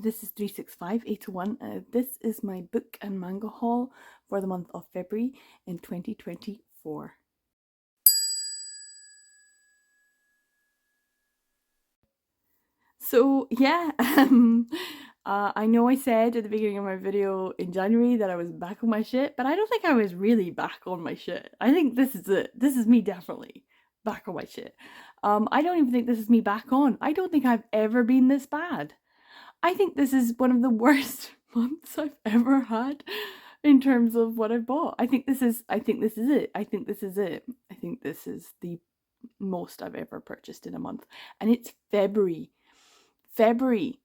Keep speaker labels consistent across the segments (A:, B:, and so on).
A: this is 365801. This is my book and manga haul for the month of February in 2024. So yeah, I know I said at the beginning of my video in January that I was back on my shit, but I don't think I was really back on my shit. I think this is it. This is me definitely back on my shit. I don't even think this is me back on. I don't think I've ever been this bad. I think this is one of the worst months I've ever had in terms of what I've bought. I think this is it. I think this is it. I think this is the most I've ever purchased in a month. And it's February. February.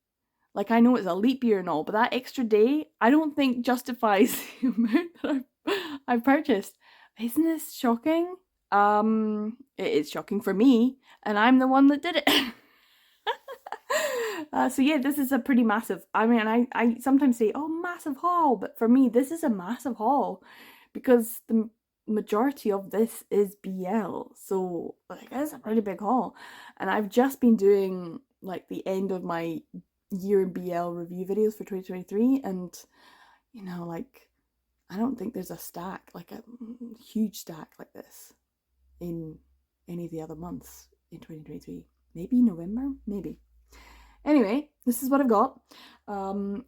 A: Like, I know it's a leap year and all, but that extra day, I don't think justifies the amount that I've purchased. Isn't this shocking? It is shocking for me, and I'm the one that did it. So yeah, this is a pretty massive, I mean, I sometimes say, oh, massive haul, but for me, this is a massive haul because the majority of this is BL. So like, it's a pretty big haul. And I've just been doing like the end of my year in BL review videos for 2023, and you know, like, I don't think there's a stack, like a huge stack like this in any of the other months in 2023. Maybe November, maybe. Anyway, this is what I've got.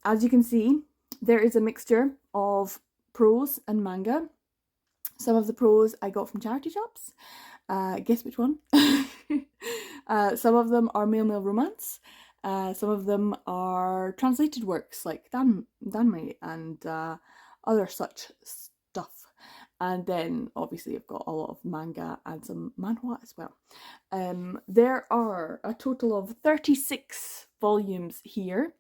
A: As you can see, there is a mixture of prose and manga. Some of the prose I got from charity shops. Guess which one? Some of them are male romance. Some of them are translated works like Danmei and other such stuff. And then obviously I've got a lot of manga and some manhwa as well. There are a total of 36 volumes here.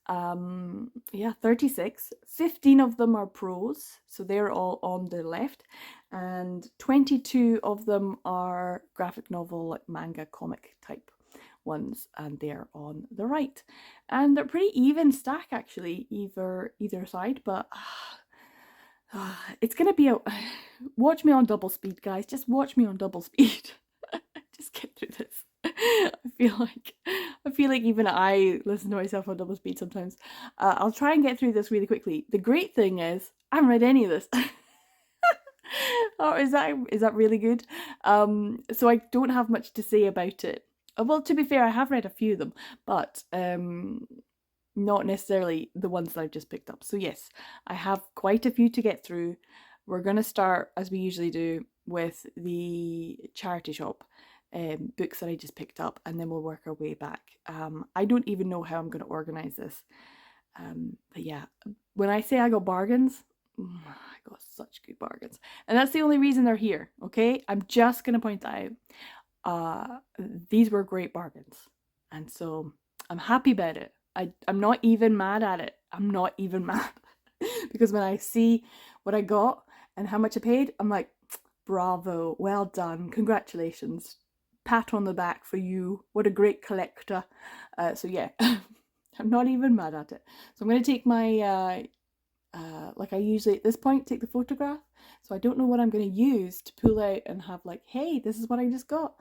A: Yeah, 36. 15 of them are prose, so they're all on the left, and 22 of them are graphic novel, like manga comic type ones, and they're on the right. And they're pretty even stack actually, either side, but it's gonna be a watch me on double speed, guys. Just watch me on double speed. Just get through this. I feel like even I listen to myself on double speed sometimes. I'll try and get through this really quickly. The great thing is I haven't read any of this. Oh, is that really good? So I don't have much to say about it. Well, to be fair, I have read a few of them, but not necessarily the ones that I've just picked up. So yes, I have quite a few to get through. We're going to start, as we usually do, with the charity shop books that I just picked up, and then we'll work our way back. I don't even know how I'm going to organise this. But yeah, when I say I got bargains, I got such good bargains. And that's the only reason they're here, okay? I'm just going to point that out. These were great bargains. And so I'm happy about it. I'm not even mad at it. I'm not even mad. Because when I see what I got and how much I paid, I'm like, bravo, well done, congratulations, pat on the back for you, what a great collector. So yeah, I'm not even mad at it. So I'm going to take my, like I usually at this point, take the photograph. So I don't know what I'm going to use to pull out and have like, hey, this is what I just got.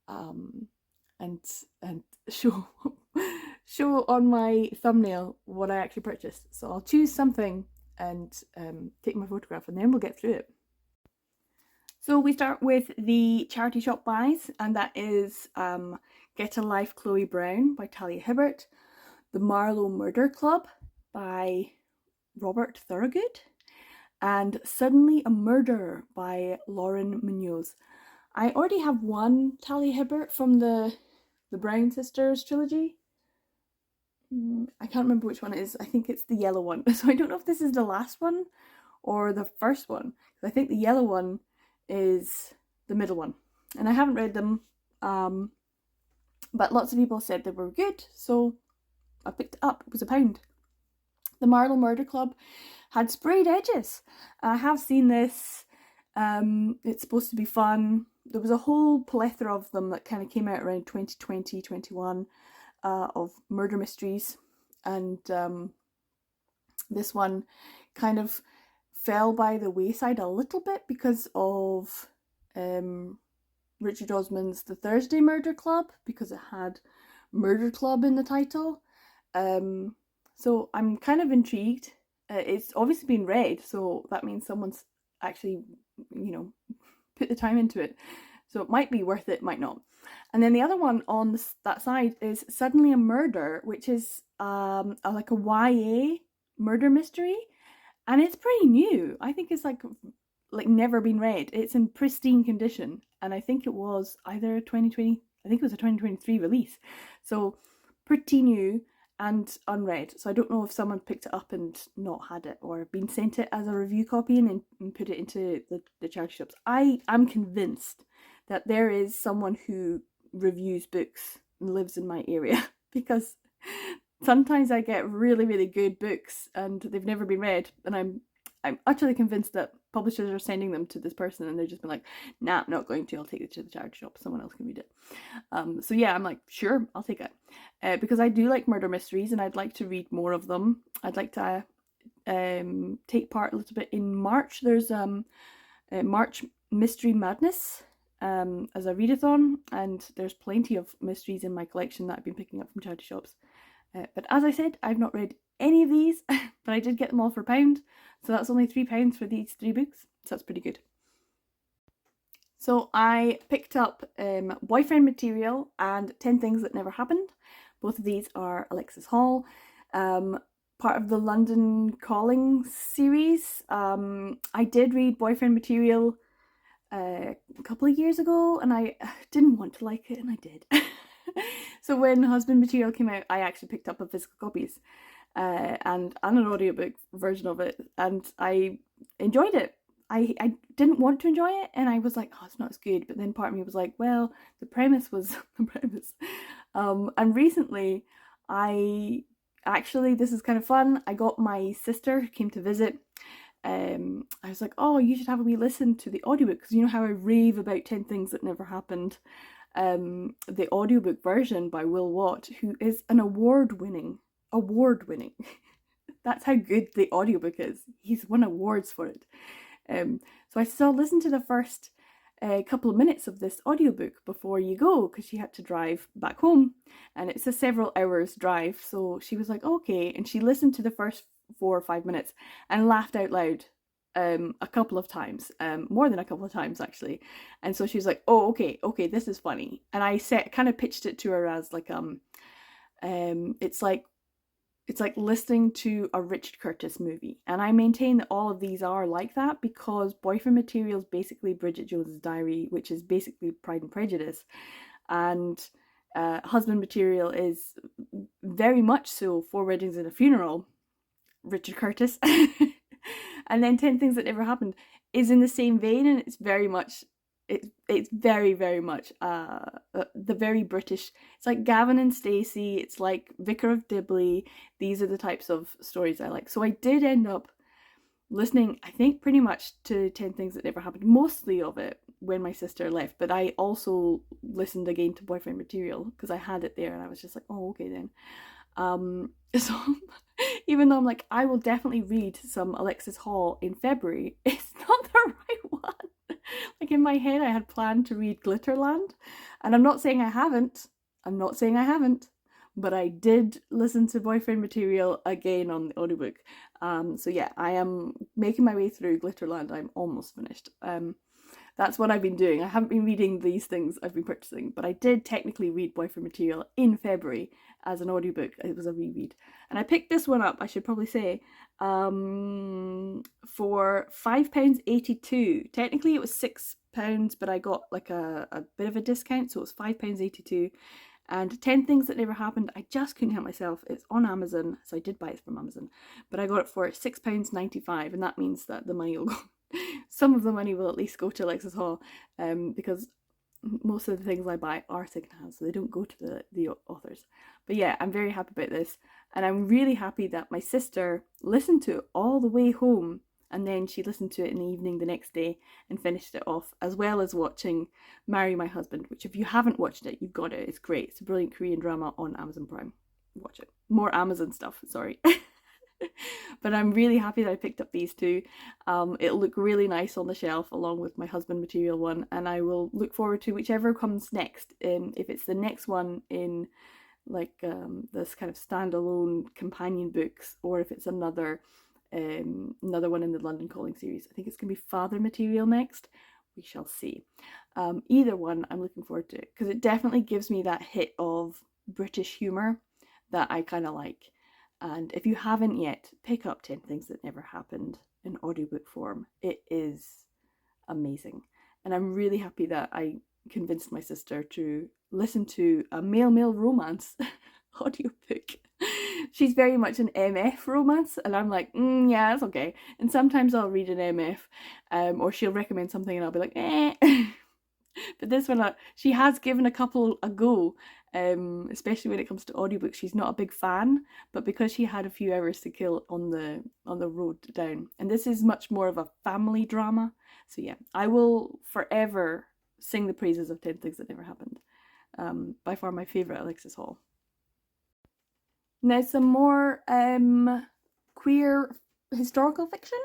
A: And show on my thumbnail what I actually purchased. So I'll choose something and take my photograph, and then we'll get through it. So we start with the charity shop buys, and that is Get a Life Chloe Brown by Talia Hibbert, The Marlowe Murder Club by Robert Thorogood, and Suddenly a Murder by Lauren Munoz. I already have one Talia Hibbert from the Brown Sisters trilogy. I can't remember which one it is. I think it's the yellow one. So I don't know if this is the last one or the first one. I think the yellow one is the middle one. And I haven't read them, but lots of people said they were good, so I picked it up. It was £1. The Marlowe Murder Club had sprayed edges. I have seen this. It's supposed to be fun. There was a whole plethora of them that kind of came out around 2020, 21 of murder mysteries, and this one kind of fell by the wayside a little bit because of Richard Osman's The Thursday Murder Club, because it had Murder Club in the title. So I'm kind of intrigued. It's obviously been read, so that means someone's actually, put the time into it. So it might be worth it, might not. And then the other one on that side is Suddenly a Murder, which is like a YA murder mystery, and it's pretty new. I think it's like never been read. It's in pristine condition, and I think it was either 2020. I think it was a 2023 release, so pretty new and unread. So I don't know if someone picked it up and not had it, or been sent it as a review copy and then put it into the charity shops. I'm convinced that there is someone who reviews books and lives in my area because sometimes I get really, really good books and they've never been read, and I'm utterly convinced that publishers are sending them to this person and they're just been like, nah, I'm not going to. I'll take it to the charity shop. Someone else can read it. So yeah, I'm like, sure, I'll take it. Because I do like murder mysteries and I'd like to read more of them. I'd like to take part a little bit in March. There's March Mystery Madness as a readathon, and there's plenty of mysteries in my collection that I've been picking up from charity shops. But as I said, I've not read any of these, but I did get them all for £1, so that's only £3 for these 3 books, so that's pretty good. So I picked up Boyfriend Material and 10 Things That Never Happened. Both of these are Alexis Hall, part of the London Calling series. I did read Boyfriend Material a couple of years ago, and I didn't want to like it, and I did. So when Husband Material came out, I actually picked up a physical copies and an audiobook version of it, and I enjoyed it. I didn't want to enjoy it, and I was like, oh, it's not as good. But then part of me was like, well, the premise was the premise. And recently, this is kind of fun. I got my sister who came to visit. I was like, oh, you should have a wee listen to the audiobook, because you know how I rave about 10 Things That Never Happened. The audiobook version by Will Watt, who is an award-winning. That's how good the audiobook is. He's won awards for it. So I still listened to the first couple of minutes of this audiobook before you go, because she had to drive back home, and it's a several hours drive. So she was like, okay, and she listened to the first 4 or 5 minutes and laughed out loud a couple of times, more than a couple of times actually. And so she was like, oh, okay, this is funny. And I kind of pitched it to her as like it's like listening to a Richard Curtis movie. And I maintain that all of these are like that, because Boyfriend Material is basically Bridget Jones's Diary, which is basically Pride and Prejudice, and Husband Material is very much so Four Weddings and a Funeral, Richard Curtis. And then 10 Things That Never Happened is in the same vein, and it's very much it's very, very much the very British. It's like Gavin and Stacey, it's like Vicar of Dibley. These are the types of stories I like. So I did end up listening, I think, pretty much to 10 Things That Never Happened, mostly of it when my sister left, but I also listened again to Boyfriend Material because I had it there, and I was just like, oh, okay then. So even though I'm like, I will definitely read some Alexis Hall in February, it's not the right one. Like in my head, I had planned to read Glitterland, and I'm not saying I haven't, but I did listen to Boyfriend Material again on the audiobook. So yeah, I am making my way through Glitterland. I'm almost finished. That's what I've been doing. I haven't been reading these things I've been purchasing, but I did technically read Boyfriend Material in February as an audiobook. It was a reread. And I picked this one up, I should probably say, for £5.82. Technically it was £6, but I got like a bit of a discount, so it was £5.82. And 10 Things That Never Happened, I just couldn't help myself. It's on Amazon, so I did buy it from Amazon, but I got it for £6.95, and that means that the money will go. Some of the money will at least go to Alexis Hall, because most of the things I buy are secondhand, so they don't go to the authors. But yeah, I'm very happy about this, and I'm really happy that my sister listened to it all the way home, and then she listened to it in the evening the next day and finished it off, as well as watching Marry My Husband, which if you haven't watched it, you've got it. It's great. It's a brilliant Korean drama on Amazon Prime. Watch it. More Amazon stuff, sorry. But I'm really happy that I picked up these two. It'll look really nice on the shelf along with my Husband Material one, and I will look forward to whichever comes next. If it's the next one in like this kind of standalone companion books, or if it's another one in the London Calling series. I think it's going to be Father material next. We shall see. Either one, I'm looking forward to it because it definitely gives me that hit of British humour that I kind of like. And if you haven't yet, pick up 10 Things That Never Happened in audiobook form. It is amazing. And I'm really happy that I convinced my sister to listen to a male romance audiobook. She's very much an MF romance, and I'm like, yeah, that's okay. And sometimes I'll read an MF, or she'll recommend something, and I'll be like, eh. But this one, she has given a couple a go, especially when it comes to audiobooks. She's not a big fan, but because she had a few hours to kill on the road down, and this is much more of a family drama. So yeah, I will forever sing the praises of 10 Things That Never Happened. By far my favourite Alexis Hall. Now some more queer historical fiction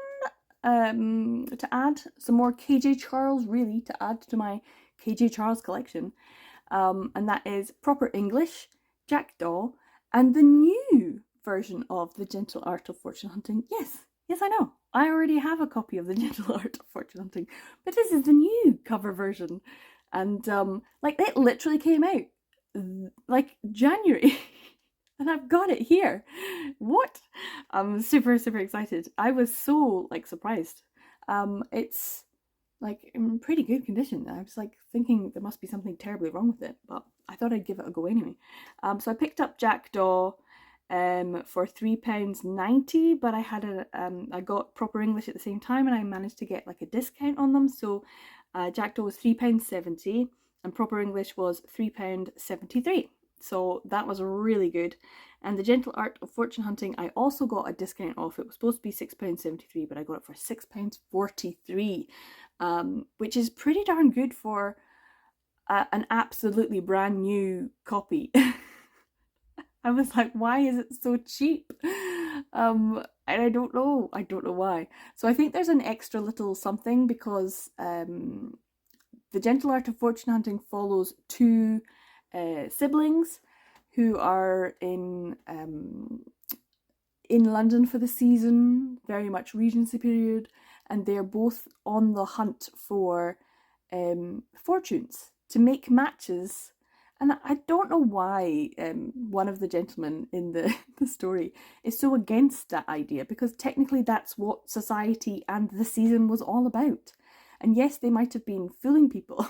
A: to add. Some more KJ Charles, really, to add to my KJ Charles collection. And that is Proper English, Jackdaw, and the new version of The Gentle Art of Fortune Hunting. Yes, I know. I already have a copy of The Gentle Art of Fortune Hunting, but this is the new cover version. And like, it literally came out like January. And I've got it here. What? I'm super excited. I was so like surprised. It's like in pretty good condition. I was like thinking there must be something terribly wrong with it, but I thought I'd give it a go anyway. So I picked up Jackdaw for £3.90, but I had I got Proper English at the same time, and I managed to get like a discount on them. So Jackdaw was £3.70 and Proper English was £3.73. So that was really good. And The Gentle Art of Fortune Hunting, I also got a discount off. It was supposed to be £6.73, but I got it for £6.43, which is pretty darn good for an absolutely brand new copy. I was like, why is it so cheap? And I don't know why. So I think there's an extra little something because The Gentle Art of Fortune Hunting follows two siblings who are in London for the season, very much Regency period, and they're both on the hunt for fortunes to make matches. And I don't know why one of the gentlemen in the story is so against that idea, because technically that's what society and the season was all about. And yes, they might have been fooling people,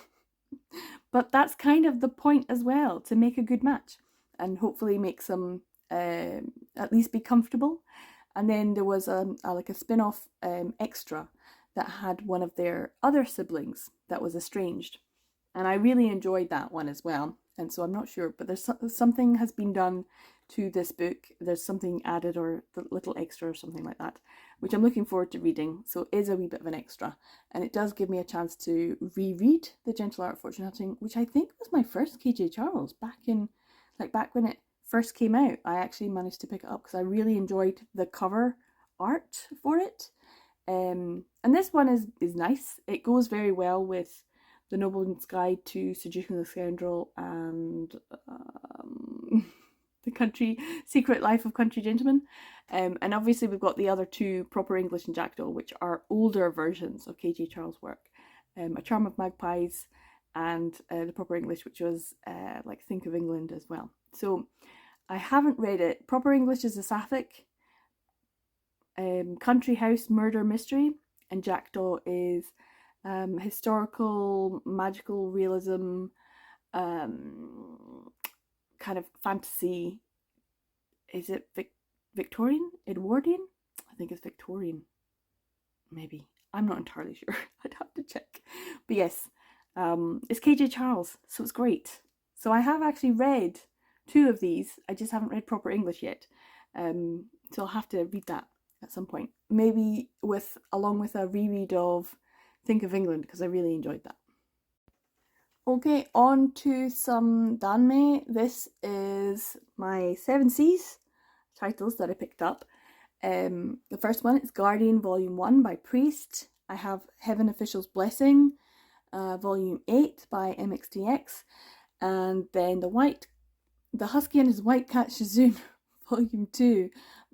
A: but that's kind of the point as well, to make a good match and hopefully make some at least be comfortable. And then there was like a spin-off extra that had one of their other siblings that was estranged, and I really enjoyed that one as well. And so I'm not sure, but there's something has been done to this book. There's something added, or the little extra or something like that, which I'm looking forward to reading. So it is a wee bit of an extra, and it does give me a chance to reread The Gentle Art of Fortune Hunting, which I think was my first KJ Charles back when it first came out. I actually managed to pick it up because I really enjoyed the cover art for it. And this one is nice. It goes very well with The Nobleman's Guide to Seducing the Scoundrel and The Secret Life of Country Gentlemen. And obviously we've got the other two, Proper English and Jackdaw, which are older versions of KJ Charles' work. A Charm of Magpies and The Proper English, which was like Think of England as well. So I haven't read it. Proper English is a sapphic country house murder mystery, and Jackdaw is historical, magical realism, kind of fantasy. Is it Victorian? Edwardian? I think it's Victorian. Maybe. I'm not entirely sure. I'd have to check. But yes, it's KJ Charles, so it's great. So I have actually read two of these. I just haven't read Proper English yet. So I'll have to read that at some point. Maybe along with a reread of Think of England, because I really enjoyed that. Okay, on to some Danmei. This is my 7 Seas titles that I picked up. The first one is Guardian Volume 1 by Priest. I have Heaven Official's Blessing, Volume 8 by MXDX. And then the White The Husky and His White Cat Shazoon, Volume 2,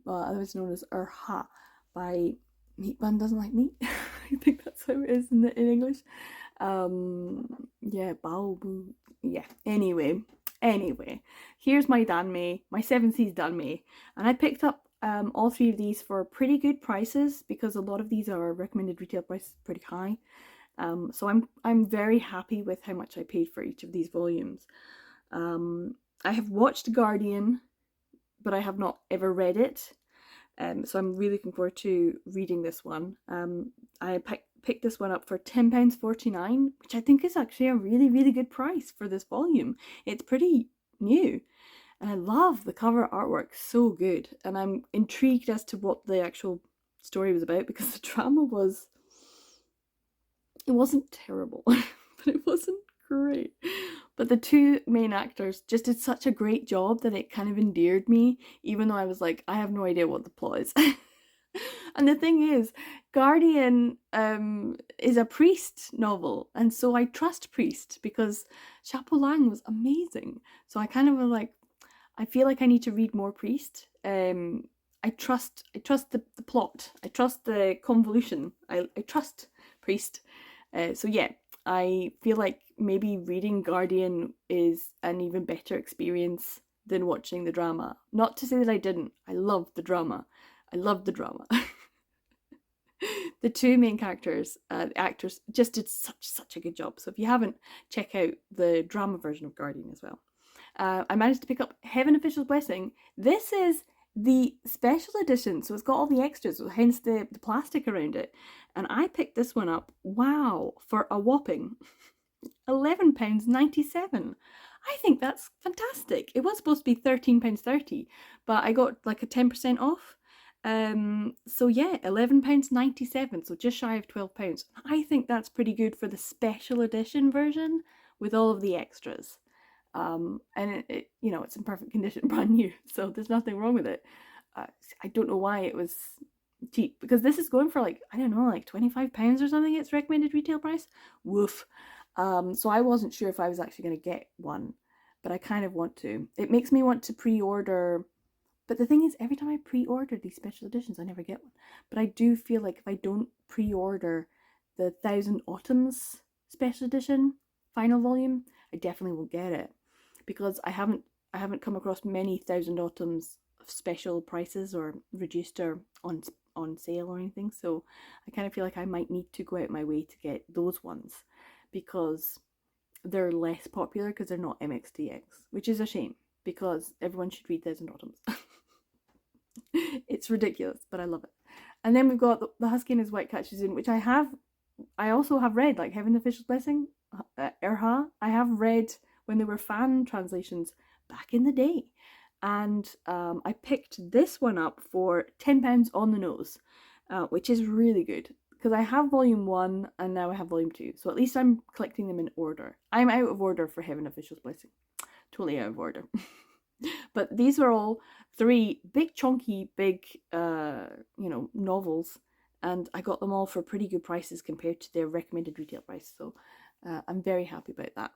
A: otherwise known as Erha, by Meat Bun Doesn't Like Meat. I think that's how it is in English. Yeah, Baobu. Yeah, anyway, here's my Danmei, my 7C's Danmei, and I picked up all three of these for pretty good prices because a lot of these are recommended retail prices pretty high. So I'm very happy with how much I paid for each of these volumes. I have watched Guardian, but I have not ever read it. So I'm really looking forward to reading this one. I picked this one up for £10.49, which I think is actually a really, really good price for this volume. It's pretty new. And I love the cover artwork, so good. And I'm intrigued as to what the actual story was about because the drama it wasn't terrible, but it wasn't great. But the two main actors just did such a great job that it kind of endeared me, even though I was like, I have no idea what the plot is. And the thing is, Guardian is a Priest novel, and so I trust Priest because Chapeau Lang was amazing. So I kind of was like, I feel like I need to read more Priest. I trust the plot. I trust the convolution. I trust Priest. So yeah, I feel like maybe reading Guardian is an even better experience than watching the drama. Not to say that I didn't. I loved the drama. The two main characters, actors, just did such a good job. So if you haven't, check out the drama version of Guardian as well. I managed to pick up Heaven Official's Blessing. This is the special edition, so it's got all the extras, hence the plastic around it. And I picked this one up, wow, for a whopping £11.97. I think that's fantastic. It was supposed to be £13.30, but I got like a 10% off. So yeah, £11.97, so just shy of £12. I think that's pretty good for the special edition version with all of the extras. And it it's in perfect condition, brand new, so there's nothing wrong with it. I don't know why it was cheap, because this is going for like, I don't know, like £25 or something. It's recommended retail price. Woof. So I wasn't sure if I was actually going to get one, but I kind of want to. It makes me want to pre-order, but the thing is, every time I pre-order these special editions, I never get one. But I do feel like if I don't pre-order the Thousand Autumns special edition final volume, I definitely will get it, because I haven't come across many Thousand Autumns special prices or reduced or on sale or anything. So I kind of feel like I might need to go out my way to get those ones, because they're less popular because they're not MXDX, which is a shame because everyone should read Thousand Autumns. It's ridiculous, but I love it. And then we've got the Husky and His White Cat Shazoon, which I also have read, like Heaven Official's Blessing, Erha. I have read when there were fan translations back in the day. And I picked this one up for £10 on the nose, which is really good, because I have volume 1 and now I have volume 2. So at least I'm collecting them in order. I'm out of order for Heaven Official's Blessing. Totally out of order. But these are all 3 big chunky novels, and I got them all for pretty good prices compared to their recommended retail price. So I'm very happy about that.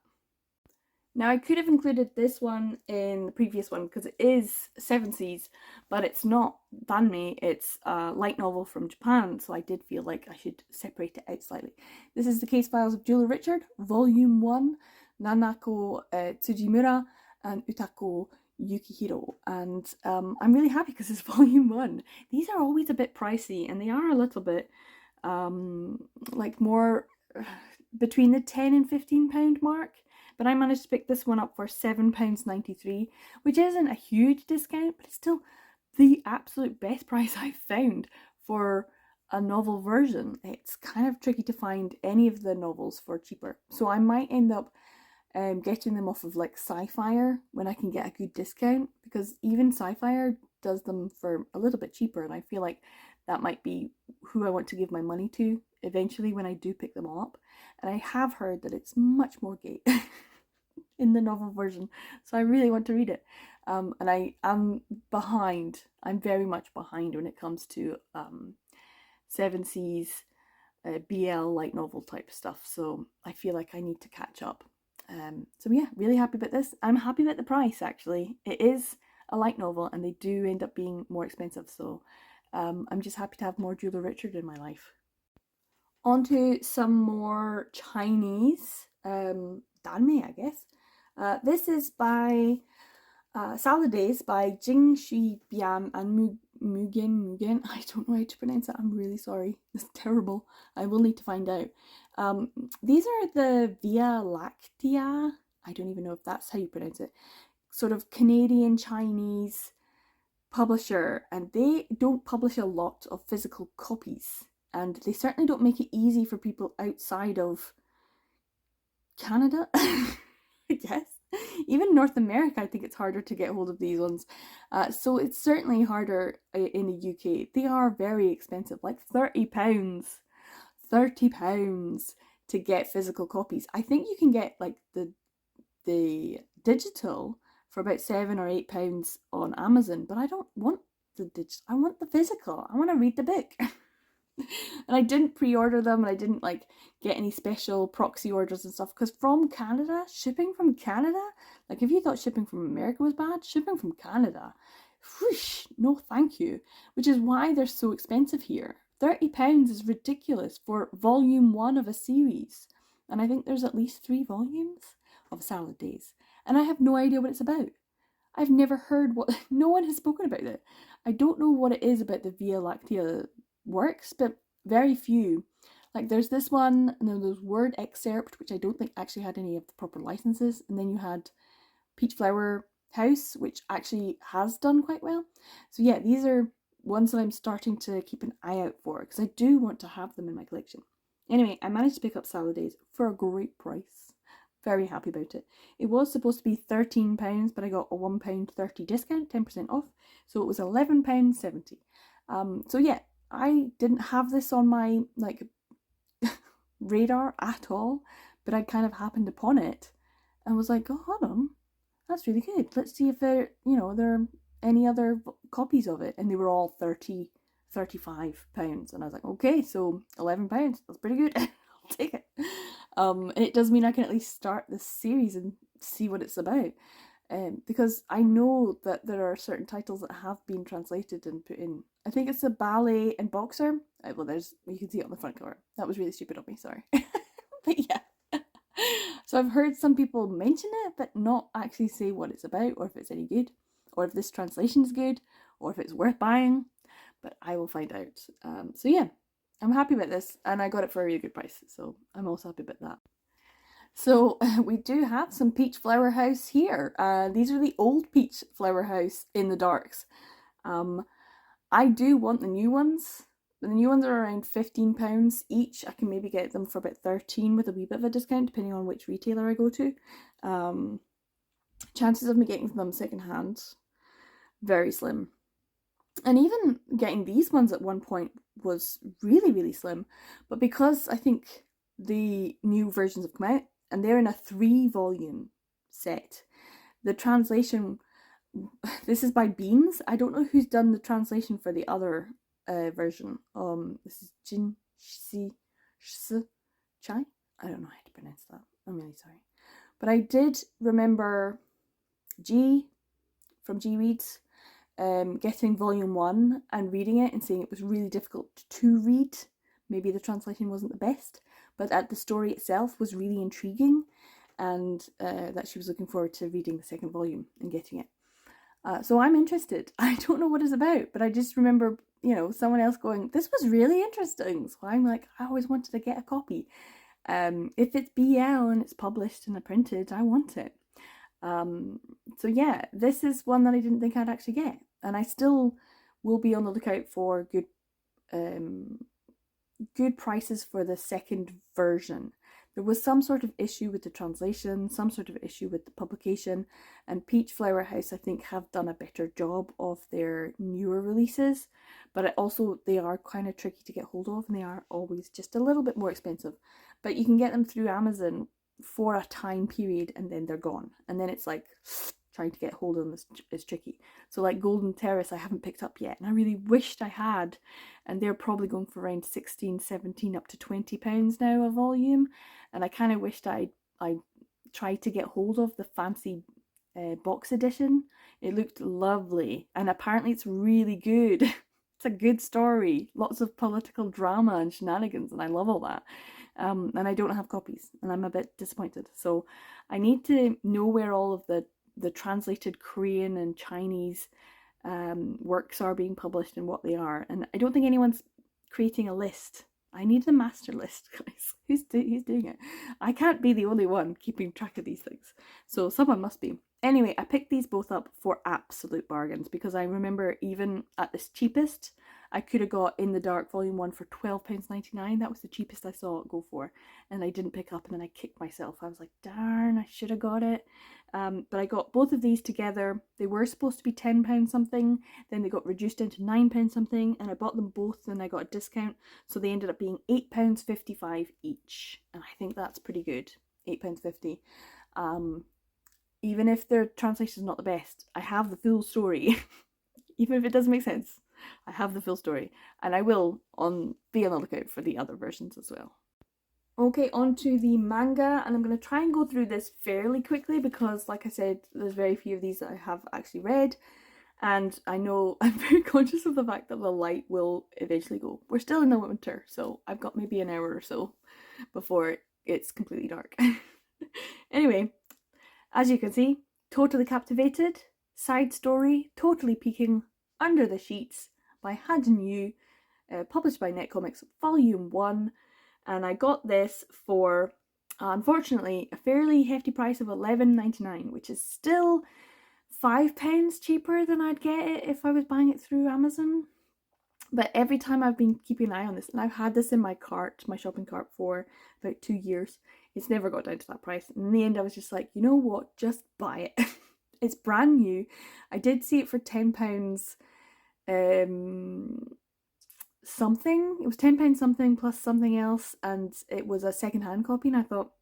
A: Now, I could have included this one in the previous one because it is 7C's, but it's not Danmei, it's a light novel from Japan, so I did feel like I should separate it out slightly. This is The Case Files of Julia Richard, Volume 1, Nanako Tsujimura and Utako Yukihiro, and I'm really happy because it's Volume 1. These are always a bit pricey, and they are a little bit like more between the £10 and £15 mark. But I managed to pick this one up for £7.93, which isn't a huge discount, but it's still the absolute best price I've found for a novel version. It's kind of tricky to find any of the novels for cheaper. So I might end up getting them off of like Sci-Fi when I can get a good discount, because even Sci-Fi does them for a little bit cheaper, and I feel like that might be who I want to give my money to eventually when I do pick them all up. And I have heard that it's much more gay in the novel version, so I really want to read it. And I am behind. I'm very much behind when it comes to 7C's BL light novel type stuff, so I feel like I need to catch up. So yeah, really happy about this. I'm happy about the price actually. It is a light novel and they do end up being more expensive, so I'm just happy to have more Julia Richard in my life. On to some more Chinese danme, I guess. This is by Salad Days by Jing Shi Bian and Mugen. I don't know how to pronounce it. I'm really sorry. It's terrible. I will need to find out. Um, these are the Via Lactea. I don't even know if that's how you pronounce it. Sort of Canadian Chinese publisher, and they don't publish a lot of physical copies, and they certainly don't make it easy for people outside of Canada, I guess. Even North America, I think it's harder to get hold of these ones. So it's certainly harder in the UK. They are very expensive, like £30. £30 to get physical copies. I think you can get like the digital for about £7 or £8 on Amazon, but I don't want the digital. I want the physical. I want to read the book. And I didn't pre-order them, and I didn't like get any special proxy orders and stuff, because from Canada, shipping from Canada, like if you thought shipping from America was bad, shipping from Canada, whoosh, no thank you. Which is why they're so expensive here. £30 is ridiculous for volume 1 of a series, and I think there's at least 3 volumes of Salad Days, and I have no idea what it's about. I've never heard what, no one has spoken about it. I don't know what it is about the Via Lactea works, but very few. Like there's this one, and then there's Word Excerpt, which I don't think actually had any of the proper licenses, and then you had Peach Flower House, which actually has done quite well. So yeah, these are ones that I'm starting to keep an eye out for, because I do want to have them in my collection. Anyway, I managed to pick up Salad Days for a great price. Very happy about it. It was supposed to be £13, but I got a £1.30 discount, 10% off, so it was £11.70. So yeah, I didn't have this on my like radar at all, but I kind of happened upon it and was like, oh, hold on, that's really good. Let's see if there are any other copies of it. And they were all £35. And I was like, okay, so £11, that's pretty good. I'll take it. And it does mean I can at least start this series and see what it's about. Because I know that there are certain titles that have been translated and put in. I think it's a ballet and boxer. Well, you can see it on the front cover. That was really stupid of me, sorry. But yeah. So I've heard some people mention it, but not actually say what it's about, or if it's any good, or if this translation is good, or if it's worth buying. But I will find out. So yeah, I'm happy about this, and I got it for a really good price. So I'm also happy about that. So we do have some Peach Flower House here. These are the old Peach Flower House in the darks. I do want the new ones. The new ones are around £15 each. I can maybe get them for about 13 with a wee bit of a discount, depending on which retailer I go to. Chances of me getting them secondhand, very slim. And even getting these ones at one point was really, really slim. But because I think the new versions have come out, and they're in a 3-volume set, the translation, this is by Beans. I don't know who's done the translation for the other version. This is Jin Si Chai. I don't know how to pronounce that. I'm really sorry. But I did remember G from G Reads getting volume 1 and reading it and saying it was really difficult to read. Maybe the translation wasn't the best, but the story itself was really intriguing, and that she was looking forward to reading the second volume and getting it. So I'm interested. I don't know what it's about, but I just remember, someone else going, this was really interesting. So I'm like, I always wanted to get a copy. If it's BL and it's published and printed, I want it. So yeah, this is one that I didn't think I'd actually get, and I still will be on the lookout for good prices for the second version. There was some sort of issue with the translation, some sort of issue with the publication, and Peach Flower House, I think, have done a better job of their newer releases, but they are kind of tricky to get hold of, and they are always just a little bit more expensive. But you can get them through Amazon for a time period, and then they're gone, and then it's like trying to get hold of them is tricky. So like Golden Terrace I haven't picked up yet, and I really wished I had, and they're probably going for around 16, 17 up to £20 now a volume, and I kind of wished I tried to get hold of the fancy box edition. It looked lovely, and apparently it's really good. It's a good story, lots of political drama and shenanigans, and I love all that. And I don't have copies, and I'm a bit disappointed. So I need to know where all of the translated Korean and Chinese works are being published and what they are. And I don't think anyone's creating a list. I need the master list, guys. Who's doing it? I can't be the only one keeping track of these things. So someone must be. Anyway, I picked these both up for absolute bargains because I remember even at this cheapest, I could have got In the Dark Volume 1 for £12.99. That was the cheapest I saw it go for. And I didn't pick up, and then I kicked myself. I was like, darn, I should have got it. But I got both of these together. They were supposed to be £10 something. Then they got reduced into £9 something. And I bought them both and I got a discount. So they ended up being £8.55 each. And I think that's pretty good. £8.50. Even if their translation is not the best, I have the full story. Even if it doesn't make sense, I have the full story. And I will be on the lookout for the other versions as well. Okay, on to the manga, and I'm going to try and go through this fairly quickly because, like I said, there's very few of these that I have actually read, and I know I'm very conscious of the fact that the light will eventually go. We're still in the winter, so I've got maybe an hour or so before it's completely dark. Anyway, as you can see, Totally Captivated, side story, Totally Peeking, Under the Sheets by Hajin Yu, published by Netcomics, Volume 1. And I got this for, unfortunately, a fairly hefty price of £11.99, which is still £5 cheaper than I'd get it if I was buying it through Amazon. But every time I've been keeping an eye on this, and I've had this in my cart, my shopping cart, for about 2 years, it's never got down to that price. And in the end, I was just like, you know what, just buy it. It's brand new. I did see it for £10 something. It was £10 something plus something else, and it was a second-hand copy, and I thought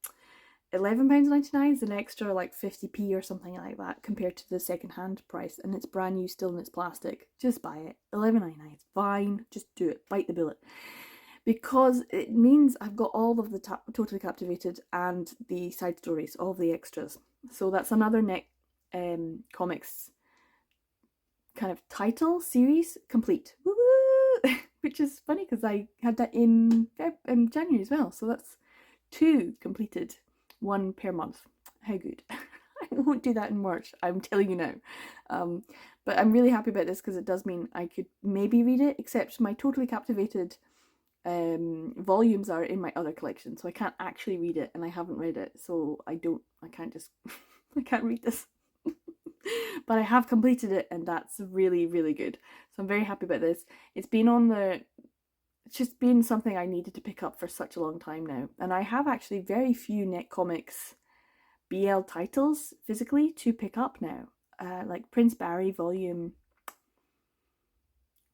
A: £11.99 is an extra like 50p or something like that compared to the second-hand price, and it's brand new still in its plastic. Just buy it. £11.99, it's fine. Just do it. Bite the bullet. Because it means I've got all of the Totally Captivated and the side stories, all of the extras. So that's another Comics kind of title series complete. Woo-woo! Which is funny because I had that in January as well. So that's 2 completed, 1 per month. How good. I won't do that in March, I'm telling you now. But I'm really happy about this because it does mean I could maybe read it, except my Totally Captivated volumes are in my other collection, so I can't actually read it, and I haven't read it, so I can't just I can't read this. But I have completed it, and that's really, really good. So I'm very happy about this. It's just been something I needed to pick up for such a long time now. And I have actually very few Netcomics BL titles physically to pick up now. Like Prince Barry Volume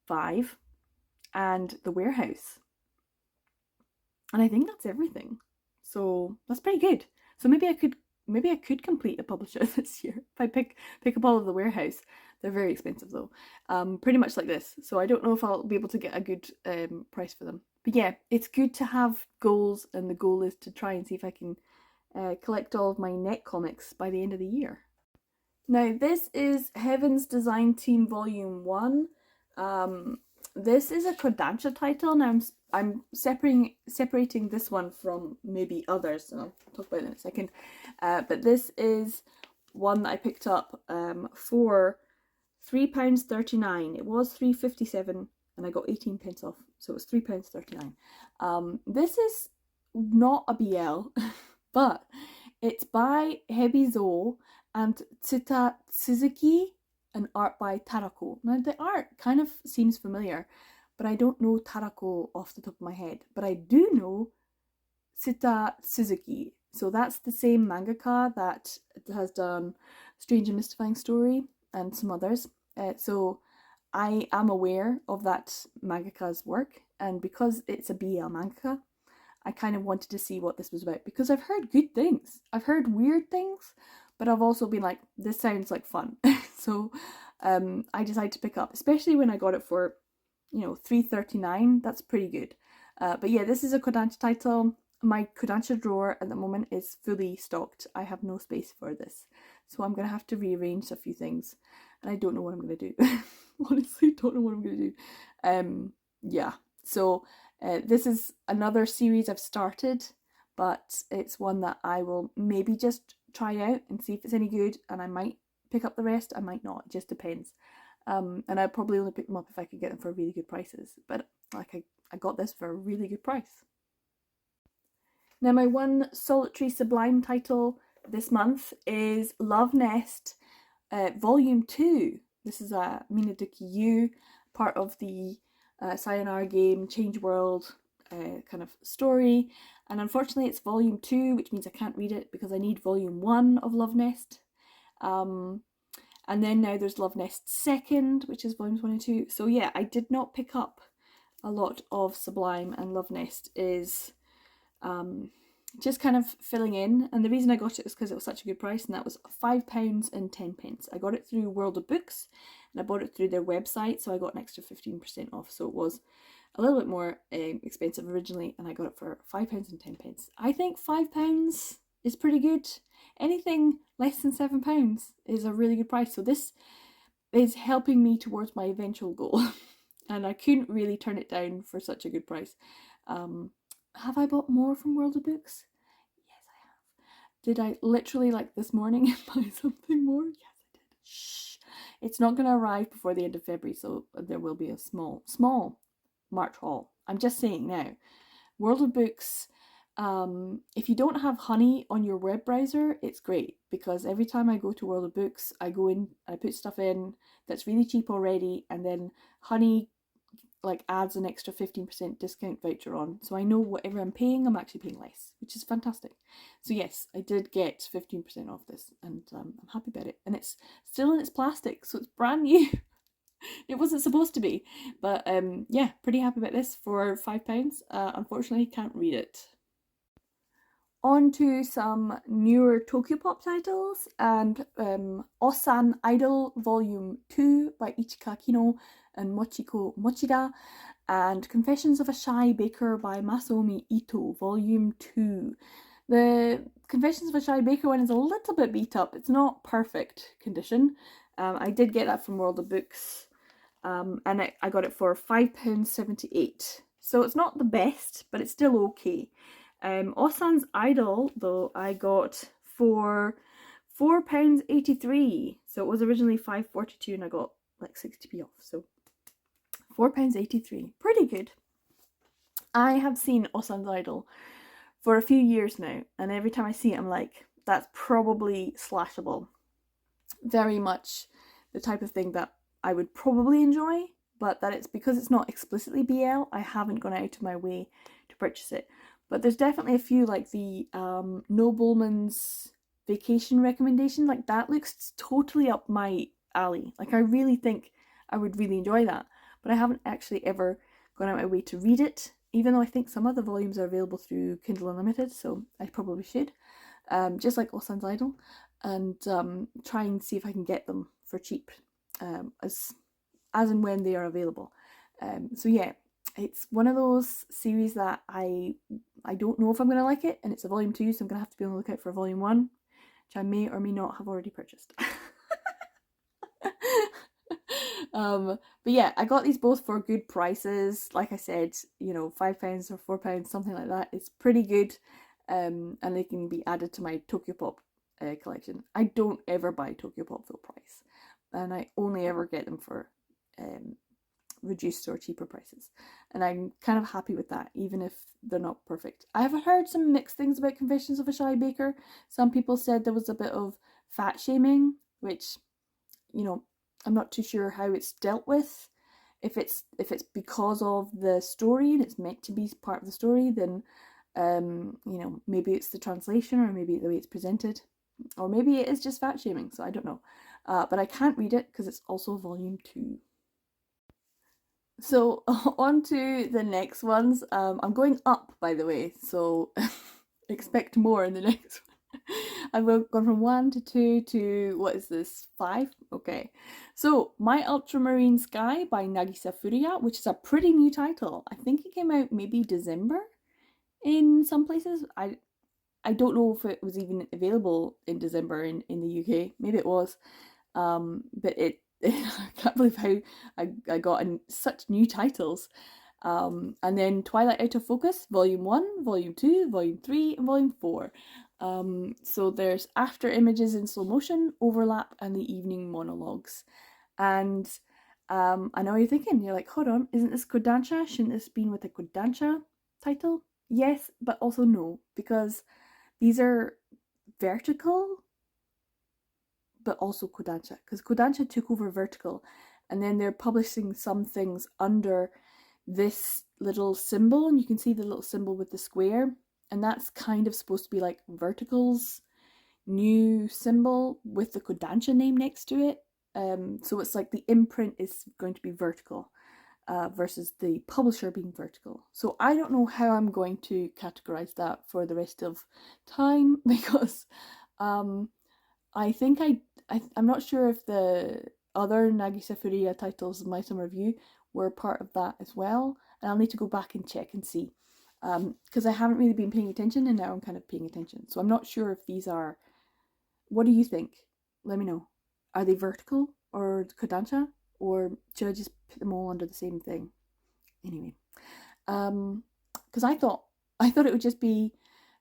A: 5 and The Warehouse. And I think that's everything. So that's pretty good. So maybe I could complete a publisher this year if I pick up all of The Warehouse. They're very expensive though, pretty much like this. So I don't know if I'll be able to get a good price for them. But yeah, it's good to have goals, and the goal is to try and see if I can collect all of my Netcomics by the end of the year. Now this is Heaven's Design Team Volume 1. This is a Kodansha title, and I'm separating this one from maybe others, and I'll talk about it in a second. But this is one that I picked up for £3.39. It was £3.57, and I got 18p off, so it was £3.39. This is not a BL, but it's by Hebizo and Tsuta Suzuki, and art by Tarako. Now the art kind of seems familiar, but I don't know Tarako off the top of my head. But I do know Tsuta Suzuki. So that's the same mangaka that has done Strange and Mystifying Story and some others. So I am aware of that mangaka's work, and because it's a BL mangaka, I kind of wanted to see what this was about, because I've heard good things. I've heard weird things, but I've also been like, this sounds like fun. So I decided to pick up, especially when I got it for, £3.39. That's pretty good. But yeah, this is a Kodansha title. my Kodansha drawer at the moment is fully stocked. I have no space for this. So I'm going to have to rearrange a few things. And I don't know what I'm going to do. Honestly, don't know what I'm going to do. Yeah. So this is another series I've started, but it's one that I will maybe just try out and see if it's any good. And I might pick up the rest. I might not. It just depends. And I'd probably only pick them up if I could get them for really good prices. But like I got this for a really good price. Now my one solitary Sublime title this month is Love Nest Volume 2. This is a Minaduki U, part of the Sayonara game Change World kind of story. And unfortunately it's Volume 2, which means I can't read it because I need Volume 1 of Love Nest. And then now there's Love Nest Second, which is Volumes 1 and 2. So yeah, I did not pick up a lot of Sublime, and Love Nest is just kind of filling in. And the reason I got it was because it was such a good price, and that was £5 and 10p. I got it through World of Books, and I bought it through their website, so I got an extra 15% off. So it was a little bit more expensive originally, and I got it for £5 and 10p. I think £5 is pretty good. Anything less than £7 is a really good price. So this is helping me towards my eventual goal. And I couldn't really turn it down for such a good price. Have I bought more from World of Books? Yes, I have. Did I literally, like this morning, buy something more? Yes, I did. Shh. It's not going to arrive before the end of February, so there will be a small March haul. I'm just saying now. World of Books, if you don't have Honey on your web browser, it's great, because every time I go to World of Books, I go in, I put stuff in that's really cheap already, and then Honey like adds an extra 15% discount voucher on, so I know whatever I'm paying, I'm actually paying less, which is fantastic. So yes, I did get 15% off this, and I'm happy about it. And it's still in its plastic, so it's brand new. It wasn't supposed to be, but yeah, pretty happy about this for £5. Unfortunately, can't read it. On to some newer Tokyopop titles, and Osan Idol Volume 2 by Ichika Kino and Mochiko Mochida, and Confessions of a Shy Baker by Masaomi Ito Volume 2. The Confessions of a Shy Baker one is a little bit beat up. It's not perfect condition. I did get that from World of Books, and I got it for £5.78. So it's not the best, but it's still okay. Osan's Idol, though, I got for £4.83. So it was originally £5.42, and I got like 60p off. So £4.83, pretty good. I have seen Osan's Idol for a few years now, and every time I see it, I'm like, that's probably slashable. Very much the type of thing that I would probably enjoy, but that it's because it's not explicitly BL, I haven't gone out of my way to purchase it. But there's definitely a few, like the Nobleman's Vacation recommendation, like that looks totally up my alley. Like I really think I would really enjoy that, but I haven't actually ever gone out of my way to read it, even though I think some of the volumes are available through Kindle Unlimited, so I probably should. Just like Osan's Idol, and try and see if I can get them for cheap, as and when they are available. So yeah, it's one of those series that I don't know if I'm going to like it, and it's a volume 2, so I'm going to have to be on the lookout for volume 1, which I may or may not have already purchased. But yeah, I got these both for good prices. Like I said, you know, £5 or £4, something like that. It's pretty good, and they can be added to my Tokyopop collection. I don't ever buy Tokyopop full price, and I only ever get them for reduced or cheaper prices, and I'm kind of happy with that, even if they're not perfect. I have heard some mixed things about Confessions of a Shy Baker. Some people said there was a bit of fat shaming, which, you know, I'm not too sure how it's dealt with. If it's because of the story and it's meant to be part of the story, then you know, maybe it's the translation, or maybe the way it's presented, or maybe it is just fat shaming. So I don't know, but I can't read it because it's also volume 2. So on to the next ones. I'm going up, by the way, so expect more in the next one. I've gone from 1 to 2 to, what is this, 5? Okay. So, My Ultramarine Sky by Nagisa Furuya, which is a pretty new title. I think it came out maybe December. in some places. I don't know if it was even available in December in the UK. Maybe it was. But I can't believe how I got such new titles. And then Twilight Out of Focus, Volume 1, Volume 2, Volume 3, and Volume 4. So there's After Images in Slow Motion, Overlap, and the Evening Monologues. And I know you're thinking, you're like, hold on, isn't this Kodansha? Shouldn't this been with a Kodansha title? Yes, but also no, because these are vertical, but also Kodansha, because Kodansha took over vertical, and then they're publishing some things under this little symbol, and you can see the little symbol with the square, and that's kind of supposed to be like vertical's new symbol with the Kodansha name next to it. So it's like the imprint is going to be vertical versus the publisher being vertical. So I don't know how I'm going to categorize that for the rest of time because I think I'm not sure if the other Nagisa Furuya titles in my summer review were part of that as well, and I'll need to go back and check and see because I haven't really been paying attention, and now I'm kind of paying attention. So I'm not sure if these are. What do you think? Let me know. Are they vertical or Kodansha, or should I just put them all under the same thing? Anyway, because I thought it would just be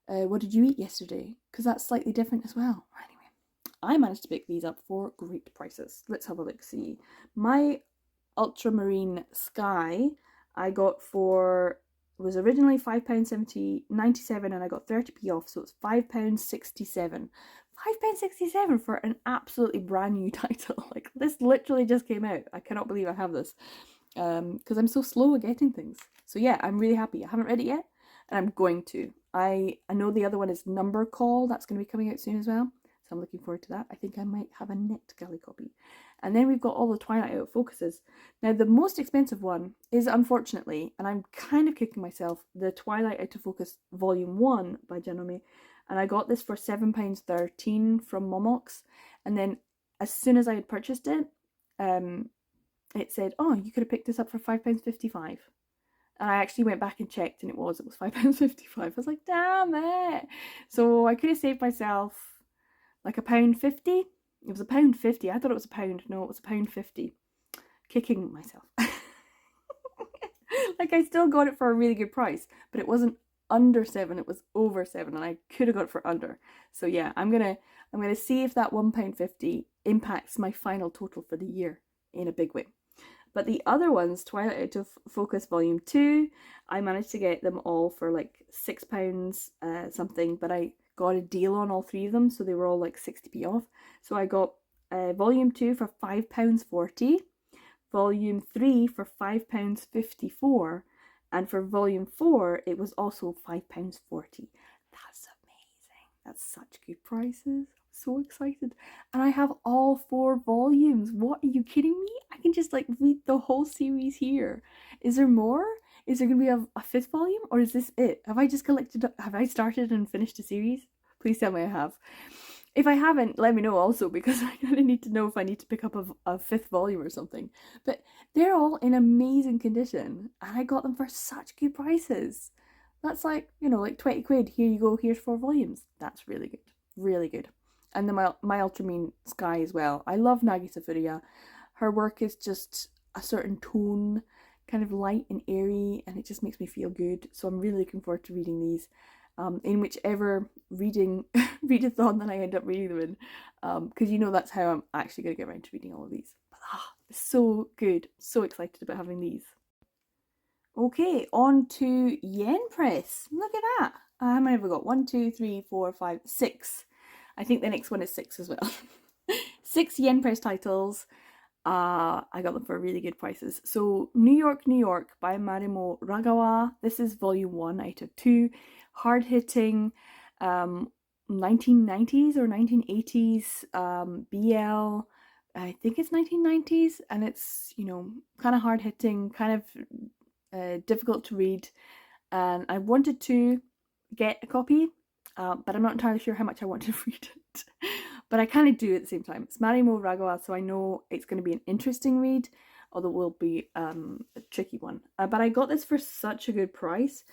A: what did you eat yesterday? Because that's slightly different as well. Anyway, I managed to pick these up for great prices. Let's have a look. See, my ultramarine sky I got for was originally £5.97 and I got 30p off, so it's £5.67. £5.67 for an absolutely brand new title. Like, this literally just came out. I cannot believe I have this because I'm so slow at getting things. So yeah, I'm really happy. I haven't read it yet, and I'm going to. I know the other one is Number Call. That's going to be coming out soon as well. So I'm looking forward to that. I think I might have a NetGalley copy. And then we've got all the Twilight Out Focuses. Now, the most expensive one is, unfortunately, and I'm kind of kicking myself, the Twilight Out of Focus Volume 1 by Janome. And I got this for £7.13 from Momox. And then as soon as I had purchased it, it said, oh, you could have picked this up for £5.55. And I actually went back and checked, and it was £5.55. I was like, damn it. So I could have saved myself like £1.50. It was £1.50. I thought it was £1. No, it was £1.50. Kicking myself. Like, I still got it for a really good price, but it wasn't under £7, it was over £7, and I could have got it for under. So yeah, I'm gonna see if that £1.50 impacts my final total for the year in a big way. But the other ones, Twilight Out of Focus Volume 2, I managed to get them all for like £6 something, but I got a deal on all three of them, so they were all like 60p off. So I got Volume 2 for £5.40, Volume 3 for £5.54, and for Volume 4 it was also £5.40. That's amazing. That's such good prices. So excited. And I have all 4 volumes. What, are you kidding me? I can just like read the whole series here. Is there more? Is there going to be a 5th volume, or is this it? Have I started and finished a series? Please tell me I have. If I haven't, let me know also, because I kind of need to know if I need to pick up a 5th volume or something. But they're all in amazing condition, and I got them for such good prices. That's like, like 20 quid. Here you go, here's 4 volumes. That's really good. Really good. And then my Ultramarine Sky as well. I love Nagisa Furuya. Her work is just a certain tone, kind of light and airy, and it just makes me feel good. So I'm really looking forward to reading these. In whichever readathon that I end up reading them in, because that's how I'm actually going to get around to reading all of these. But so good, so excited about having these. Okay, on to Yen Press. Look at that. How many have we got? 1, 2, 3, 4, 5, 6. I think the next one is 6 as well. 6 Yen Press titles. I got them for really good prices. So New York, New York by Marimo Ragawa. This is volume 1 out of 2. Hard-hitting 1990s or 1980s BL. I think it's 1990s, and it's, kind of hard-hitting, kind of difficult to read. And I wanted to get a copy, but I'm not entirely sure how much I want to read it. But I kind of do at the same time. It's Marimo Ragawa, so I know it's going to be an interesting read, although it will be a tricky one. But I got this for such a good price.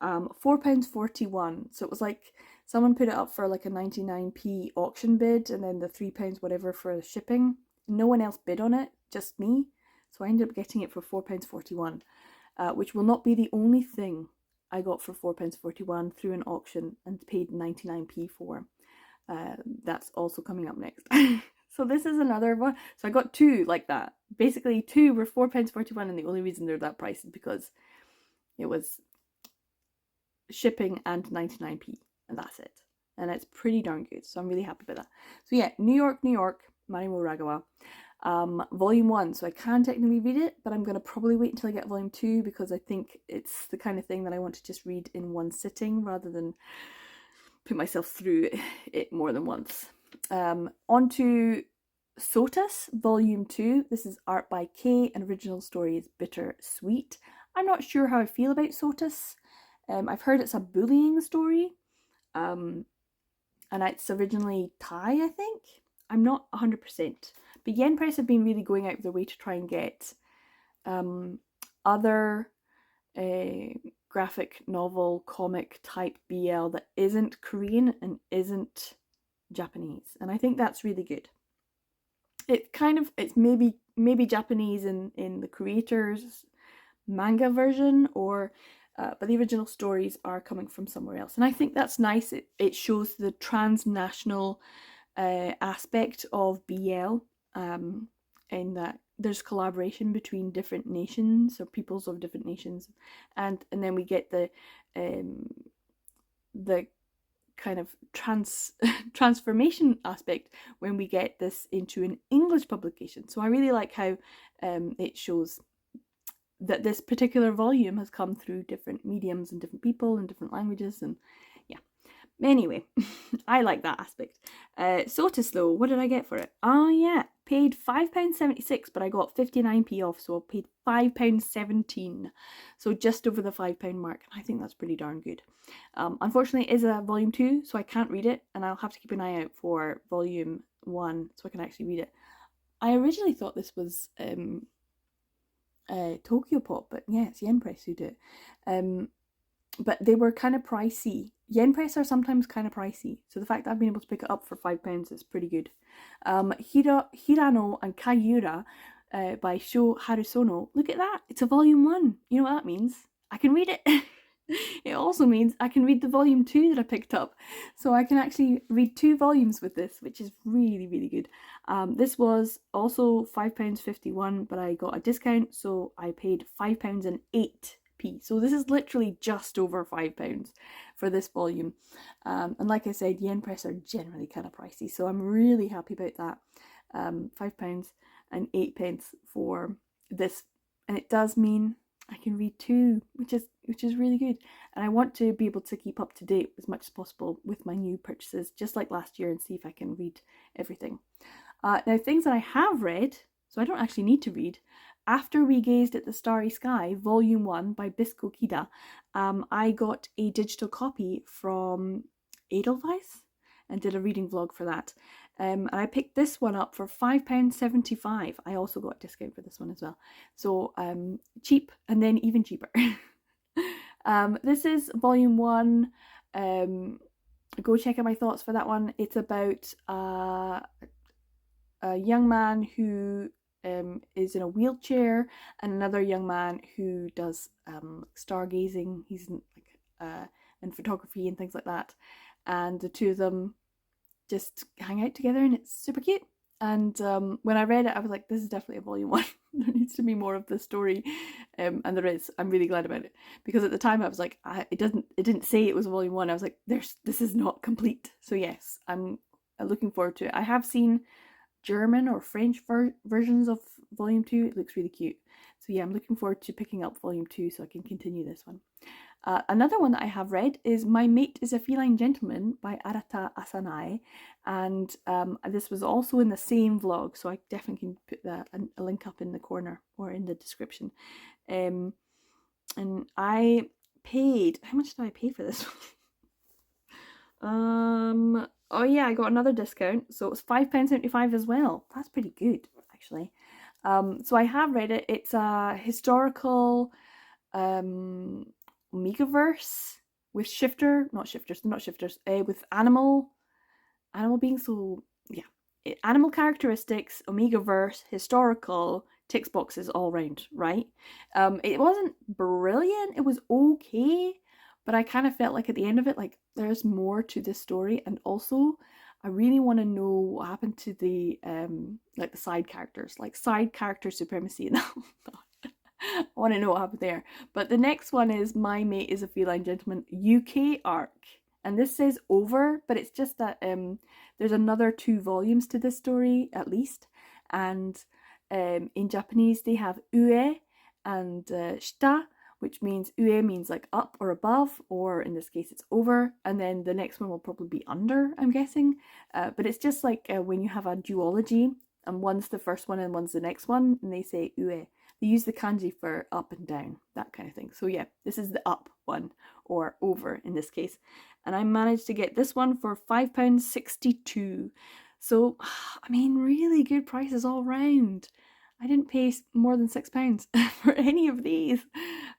A: £4.41. So it was like someone put it up for like a 99p auction bid and then the £3 whatever for shipping. No one else bid on it, just me. So I ended up getting it for £4.41, which will not be the only thing I got for £4.41 through an auction and paid 99p for. That's also coming up next. So this is another one. So I got two like that. Basically, two were £4.41, and the only reason they're that price is because it was shipping and 99p, and that's it. And it's pretty darn good. So I'm really happy about that. So yeah, New York, Marimo Ragawa. Volume 1, so I can technically read it, but I'm going to probably wait until I get volume 2 because I think it's the kind of thing that I want to just read in one sitting rather than put myself through it more than once. On to Sotus, volume 2. This is art by Kay and original story is Bitter Sweet. I'm not sure how I feel about Sotus. I've heard it's a bullying story, and it's originally Thai, I think. I'm not 100%. But Yen Press have been really going out of their way to try and get other graphic novel, comic type BL that isn't Korean and isn't Japanese. And I think that's really good. It's maybe Japanese in the creator's manga version, or but the original stories are coming from somewhere else. And I think that's nice. It shows the transnational aspect of BL, in that there's collaboration between different nations or peoples of different nations, and then we get the kind of transformation aspect when we get this into an English publication. So I really like how it shows that this particular volume has come through different mediums and different people and different languages, and yeah. Anyway, I like that aspect. Sotus though, what did I get for it? Oh yeah, paid £5.76, but I got 59p off, so I paid £5.17. So just over the £5 mark. I think that's pretty darn good. Unfortunately, it is a volume 2, so I can't read it, and I'll have to keep an eye out for volume 1 so I can actually read it. I originally thought this was Tokyo Pop, but yeah, it's Yen Press who do it. But they were kind of pricey. Yen Press are sometimes kind of pricey, so the fact that I've been able to pick it up for £5 is pretty good. Hirano and Kaiura by Sho Harusono. Look at that, it's a volume 1. You know what that means? I can read it. It also means I can read the volume 2 that I picked up. So I can actually read 2 volumes with this, which is really, really good. This was also £5.51, but I got a discount, so I paid £5.08. So this is literally just over £5 for this volume. And like I said, Yen Press are generally kind of pricey, so I'm really happy about that. £5.08 for this, and it does mean I can read 2, which is really good. And I want to be able to keep up to date as much as possible with my new purchases, just like last year, and see if I can read everything. Now, things that I have read, so I don't actually need to read. After We Gazed at the Starry Sky, Volume 1 by Bisco Kida, I got a digital copy from Edelweiss and did a reading vlog for that. And I picked this one up for £5.75. I also got a discount for this one as well. So cheap, and then even cheaper. This is Volume 1. Go check out my thoughts for that one. It's about a young man who is in a wheelchair, and another young man who does stargazing. He's in photography and things like that, and the two of them just hang out together, and it's super cute. And when I read it, I was like, this is definitely a volume 1. There needs to be more of this story, and there is. I'm really glad about it, because at the time I was like, it didn't say it was a volume 1. I was like, this is not complete. So yes, I'm looking forward to it. I have seen German or French versions of volume 2. It looks really cute. So yeah, I'm looking forward to picking up volume 2 so I can continue this one. Another one that I have read is My Mate is a Feline Gentleman by Arata Asanae, and this was also in the same vlog, so I definitely can put a link up in the corner or in the description. And I paid, how much did I pay for this one? Oh yeah, I got another discount, so it was £5.75 as well. That's pretty good, actually. So I have read it. It's a historical, Omegaverse with not shifters, with animal beings. So yeah, animal characteristics, Omegaverse, historical, ticks boxes all round, right? It wasn't brilliant. It was okay, but I kind of felt like at the end of it, like there's more to this story, and also I really want to know what happened to the like the side characters, like side character supremacy. I want to know what happened there. But the next one is My Mate is a Feline Gentleman UK arc. And this says over, but it's just that there's another 2 volumes to this story at least. And in Japanese they have ue and shita, which means ue means like up or above, or in this case it's over, and then the next one will probably be under, I'm guessing. But it's just like when you have a duology and one's the first one and one's the next one, and they say ue. They use the kanji for up and down, that kind of thing. So yeah, this is the up one, or over in this case. And I managed to get this one for £5.62. So, I mean, really good prices all round. I didn't pay more than £6 for any of these.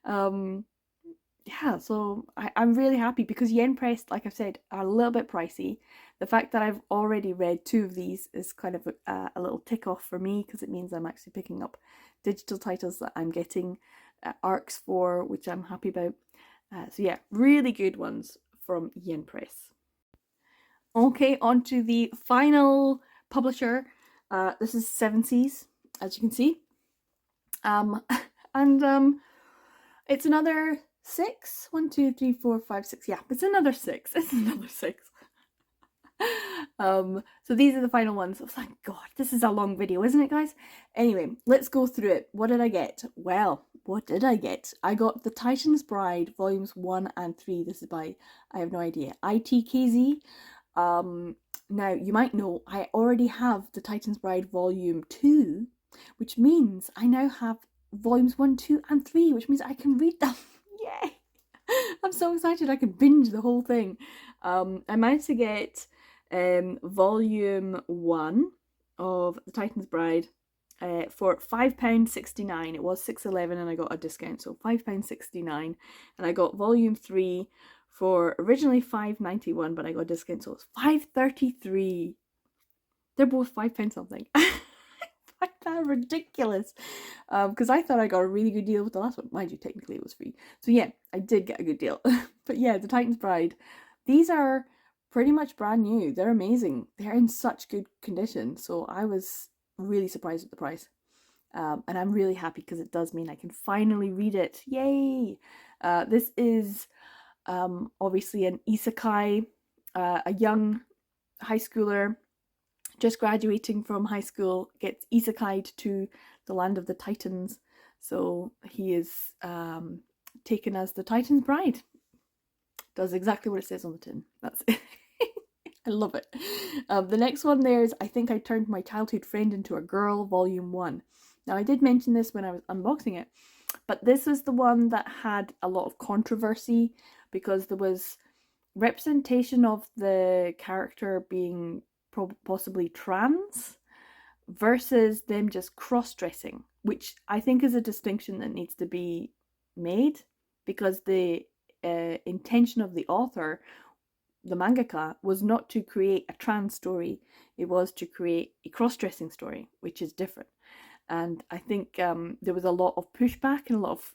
A: Yeah, so I'm really happy because yen pressed, like I've said, are a little bit pricey. The fact that I've already read 2 of these is kind of a little tick off for me, because it means I'm actually picking up digital titles that I'm getting arcs for, which I'm happy about. So yeah, really good ones from Yen Press. Okay, on to the final publisher. This is Seven Seas, as you can see. And it's another 6. 1, 2, 3, 4, 5, 6. Yeah, it's another 6. It's another 6. So these are the final ones. Oh, thank God, this is a long video, isn't it, guys? Anyway, let's go through it. What did I get? Well, what did I get? I got The Titan's Bride, volumes 1 and 3. This is by, I have no idea, ITKZ. Now, you might know I already have The Titan's Bride volume 2, which means I now have volumes 1, 2, and 3, which means I can read them. Yay! I'm so excited. I can binge the whole thing. I managed to get volume 1 of The Titan's Bride for £5.69. It was £6.11 and I got a discount, so £5.69. And I got volume 3 for originally £5.91, but I got a discount, so it's £5.33. They're both £5 something. I find that ridiculous, because I thought I got a really good deal with the last one. Mind you, technically it was free. So yeah, I did get a good deal. But yeah, The Titan's Bride. These are pretty much brand new. They're amazing. They're in such good condition. So I was really surprised at the price. And I'm really happy because it does mean I can finally read it. Yay! This is obviously an isekai, a young high schooler just graduating from high school gets isekai'd to the land of the Titans. So he is taken as the Titan's bride. Does exactly what it says on the tin. That's it. I love it. The next one there is I Think I Turned My Childhood Friend Into a Girl, Volume 1. Now, I did mention this when I was unboxing it, but this is the one that had a lot of controversy because there was representation of the character being possibly trans versus them just cross-dressing, which I think is a distinction that needs to be made, because the intention of the author, the mangaka, was not to create a trans story, it was to create a cross-dressing story, which is different. And I think there was a lot of pushback and a lot of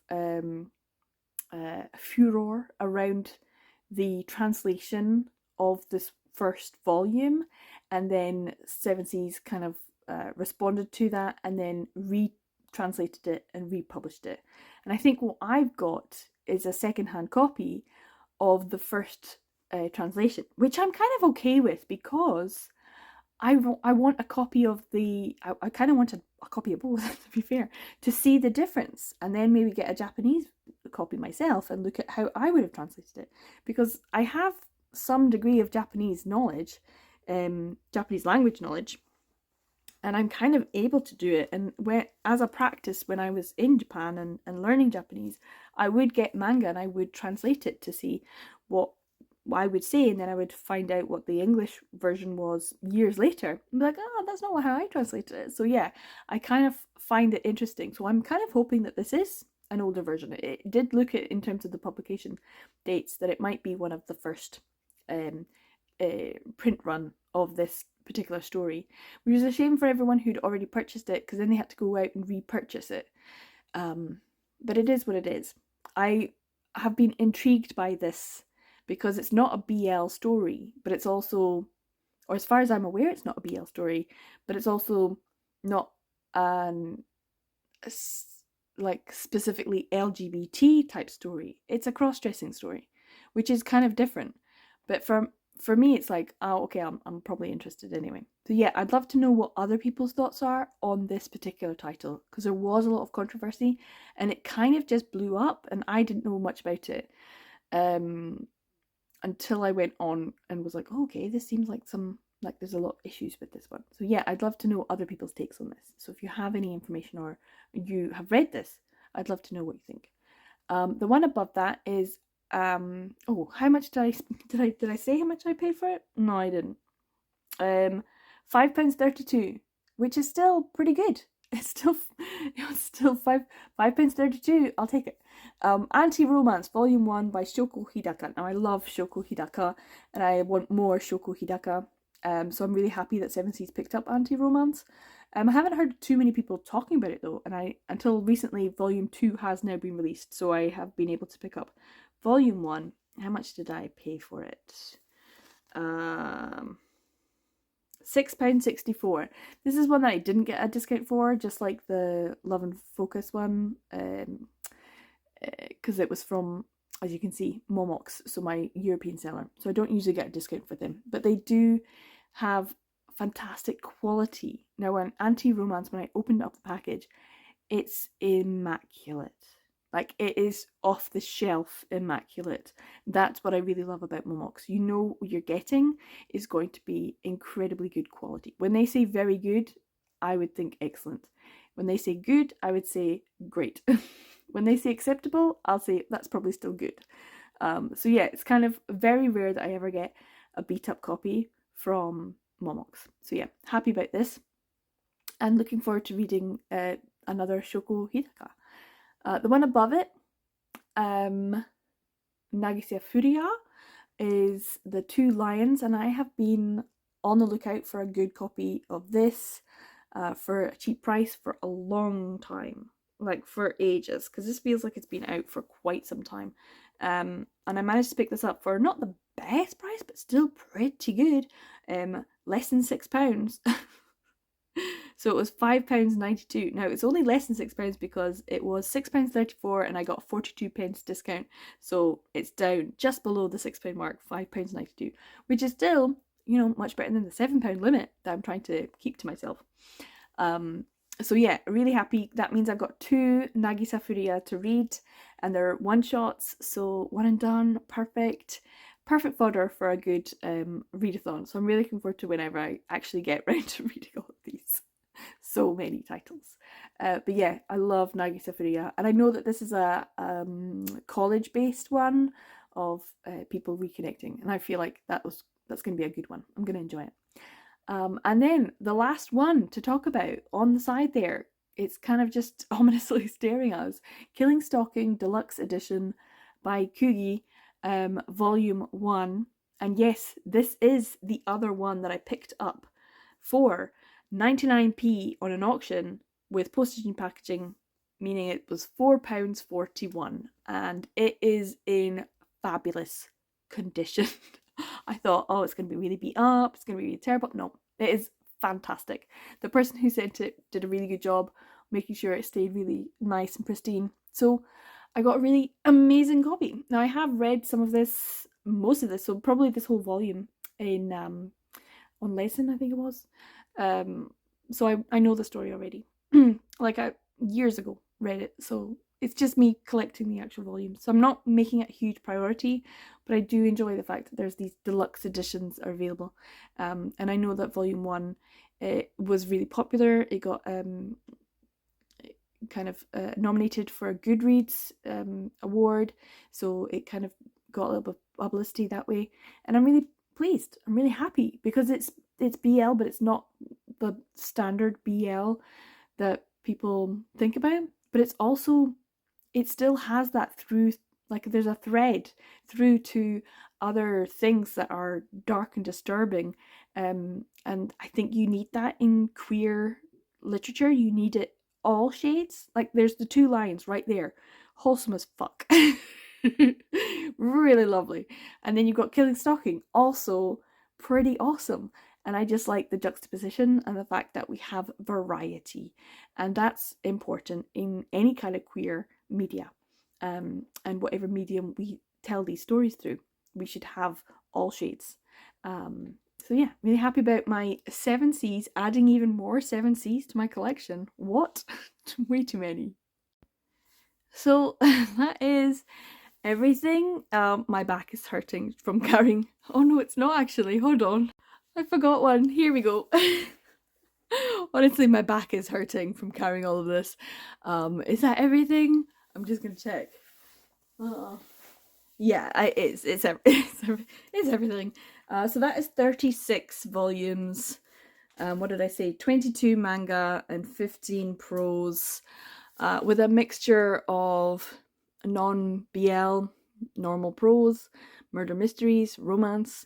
A: furor around the translation of this first volume, and then Seven Seas kind of responded to that and then retranslated it and republished it. And I think what I've got is a secondhand copy of the first translation, which I'm kind of okay with, because I want a copy of the, I kind of wanted a copy of both, to be fair, to see the difference, and then maybe get a Japanese copy myself and look at how I would have translated it, because I have some degree of Japanese knowledge, Japanese language knowledge, and I'm kind of able to do it. And as a practice, when I was in Japan and learning Japanese, I would get manga and I would translate it to see what I would say, and then I would find out what the English version was years later and be like, oh, that's not how I translated it. So yeah, I kind of find it interesting. So I'm kind of hoping that this is an older version. It did look at, in terms of the publication dates, that it might be one of the first print run of this particular story, which is a shame for everyone who'd already purchased it, because then they had to go out and repurchase it. But it is what it is. I have been intrigued by this because it's not a BL story, but it's also, or as far as I'm aware, it's not a BL story, but it's also not an like specifically LGBT type story. It's a cross-dressing story, which is kind of different. But for me, it's like, oh, okay, I'm probably interested anyway. So yeah, I'd love to know what other people's thoughts are on this particular title, because there was a lot of controversy and it kind of just blew up and I didn't know much about it until I went on and was like, oh, okay, this seems like there's a lot of issues with this one. So yeah, I'd love to know other people's takes on this. So if you have any information or you have read this, I'd love to know what you think. The one above that is oh, how much did I say how much I paid for it? No, I didn't. £5.32, which is still pretty good. It was still £5.32. I'll take it. Anti-Romance Volume 1 by Shoko Hidaka. Now I love Shoko Hidaka and I want more Shoko Hidaka. So I'm really happy that Seven Seas picked up Anti-Romance. I haven't heard too many people talking about it though, and until recently Volume 2 has now been released, so I have been able to pick up Volume 1. How much did I pay for it? £6.64. This is one that I didn't get a discount for, just like the Love and Focus one, because it was from, as you can see, Momox, so my European seller. So I don't usually get a discount for them, but they do have fantastic quality. Now, on Anti-Romance, when I opened up the package, it's immaculate. Like, it is off the shelf immaculate. That's what I really love about Momox. You know what you're getting is going to be incredibly good quality. When they say very good, I would think excellent. When they say good, I would say great. When they say acceptable, I'll say that's probably still good. So yeah, it's kind of very rare that I ever get a beat up copy from Momox. So yeah, happy about this. And looking forward to reading another Shoko Hidaka. The one above it, Nagisa Furia, is The Two Lions, and I have been on the lookout for a good copy of this for a cheap price for a long time, like for ages, because this feels like it's been out for quite some time. And I managed to pick this up for not the best price, but still pretty good, less than £6. So it was £5.92. Now it's only less than £6 because it was £6.34 and I got 42p discount. So it's down just below the £6 mark, £5.92, which is still, you know, much better than the £7 limit that I'm trying to keep to myself. So yeah, really happy. That means I've got 2 Nagisa Furia to read, and they're one shots, so one and done, perfect fodder for a good readathon. So I'm really looking forward to whenever I actually get round to reading all of these. So many titles. But yeah, I love Nagisa Furia, and I know that this is a college-based one of people reconnecting, and I feel like that's going to be a good one. I'm going to enjoy it. And then the last one to talk about on the side there, it's kind of just ominously staring at us. Killing Stalking Deluxe Edition by Kugi, Volume 1. And yes, this is the other one that I picked up for 99p on an auction with postage and packaging, meaning it was £4.41, and it is in fabulous condition. I thought, oh, it's going to be really beat up, it's going to be really terrible. No, it is fantastic. The person who sent it did a really good job making sure it stayed really nice and pristine. So I got a really amazing copy. Now I have read some of this, most of this, so probably this whole volume in on lesson, I think it was. So I know the story already. Like I years ago read it, so it's just me collecting the actual volumes. So I'm not making it a huge priority, but I do enjoy the fact that there's these deluxe editions are available. And I know that Volume 1 was really popular. It got kind of nominated for a Goodreads award, so it kind of got a little bit of publicity that way. And I'm really pleased. I'm really happy because it's BL, but it's not the standard BL that people think about. But it's also it still has that through, like there's a thread through to other things that are dark and disturbing. And I think you need that in queer literature. You need it all shades. Like there's the two lines right there, wholesome as fuck. Really lovely. And then you've got Killing Stalking, also pretty awesome. And I just like the juxtaposition and the fact that we have variety. And that's important in any kind of queer media. And whatever medium we tell these stories through, we should have all shades. So yeah, really happy about my 7Cs, adding even more 7Cs to my collection. What? Way too many. So that is everything. My back is hurting from carrying. Oh no, it's not actually. Hold on. I forgot one. Here we go. Honestly, my back is hurting from carrying all of this. Is that everything? I'm just gonna check. Yeah, it's everything. So that is 36 volumes. What did I say? 22 manga and 15 prose, with a mixture of non-BL, normal prose, murder mysteries, romance,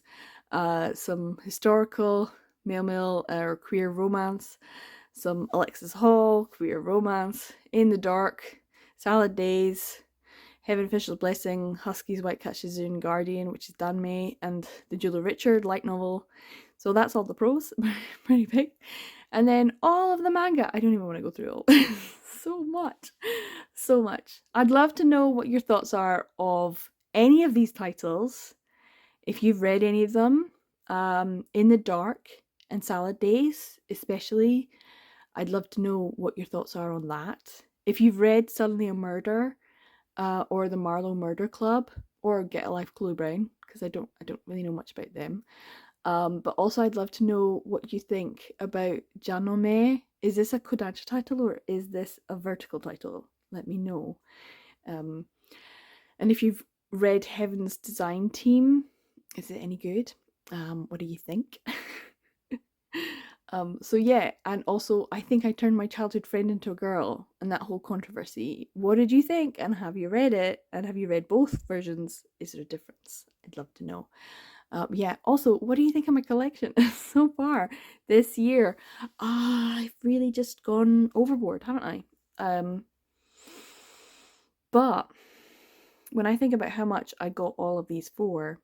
A: some historical, male or queer romance, some Alexis Hall, queer romance, In the Dark, Salad Days, Heaven Official's Blessing, Huskies, White Cat Shizoon, Guardian, which is Danmei, and the Julia Richard light novel. So that's all the prose, pretty big. And then all of the manga. I don't even want to go through it all. So much. So much. I'd love to know what your thoughts are of any of these titles. If you've read any of them, In the Dark and Salad Days especially, I'd love to know what your thoughts are on that. If you've read Suddenly a Murder, or the Marlowe Murder Club, or Get a Life Chloe Brown, because I don't really know much about them. But also I'd love to know what you think about Janome. Is this a Kodansha title or is this a vertical title? Let me know. And if you've read Heaven's Design Team, is it any good? What do you think? So yeah, and also I think I turned my childhood friend into a girl and that whole controversy. What did you think? And have you read it? And have you read both versions? Is there a difference? I'd love to know. Yeah, also, what do you think of my collection so far this year? I've really just gone overboard, haven't I? But when I think about how much I got all of these for,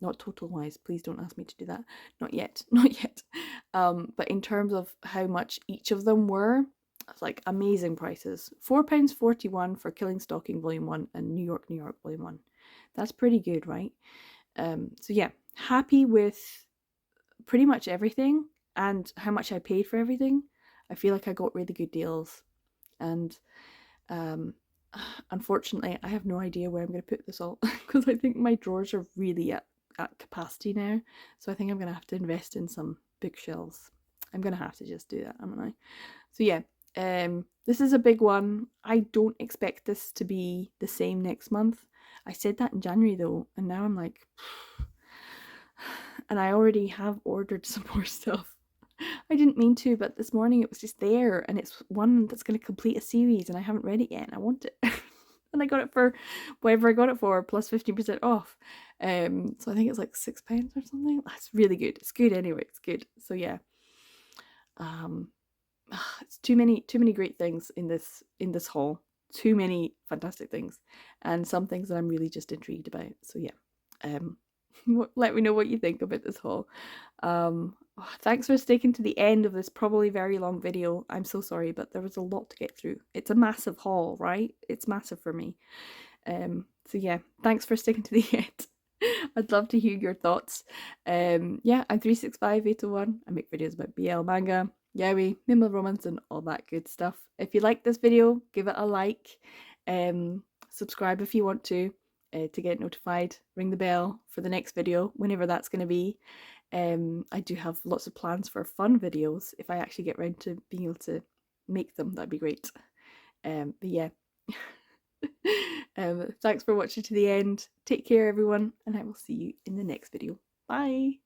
A: not total wise, please don't ask me to do that. Not yet, not yet. But in terms of how much each of them were, it's like amazing prices. £4.41 for Killing Stalking Volume 1 and New York, New York Volume 1. That's pretty good, right? So yeah, happy with pretty much everything and how much I paid for everything. I feel like I got really good deals, and unfortunately I have no idea where I'm going to put this all because I think my drawers are really at capacity now, so I think I'm going to have to invest in some bookshelves. I'm going to have to just do that, haven't I? So yeah, this is a big one. I don't expect this to be the same next month. I said that in January though, and now I'm like, and I already have ordered some more stuff. I didn't mean to, but this morning it was just there, and it's one that's going to complete a series, and I haven't read it yet, and I want it. And I got it for whatever I got it for, plus 15% off. So I think it's like £6 or something. That's really good. It's good anyway. It's good. So yeah. It's too many great things in this haul. Too many fantastic things, and some things that I'm really just intrigued about. So yeah, let me know what you think about this haul. Thanks for sticking to the end of this probably very long video. I'm so sorry, but there was a lot to get through. It's a massive haul, right? It's massive for me. So yeah, thanks for sticking to the end. I'd love to hear your thoughts. Yeah, I'm 365-801. I make videos about BL manga, yaoi, mimble romance, and all that good stuff. If you like this video, give it a like. Subscribe if you want to get notified. Ring the bell for the next video, whenever that's going to be. I do have lots of plans for fun videos. If I actually get around to being able to make them, that'd be great. But yeah. Thanks for watching to the end. Take care everyone, and I will see you in the next video. Bye!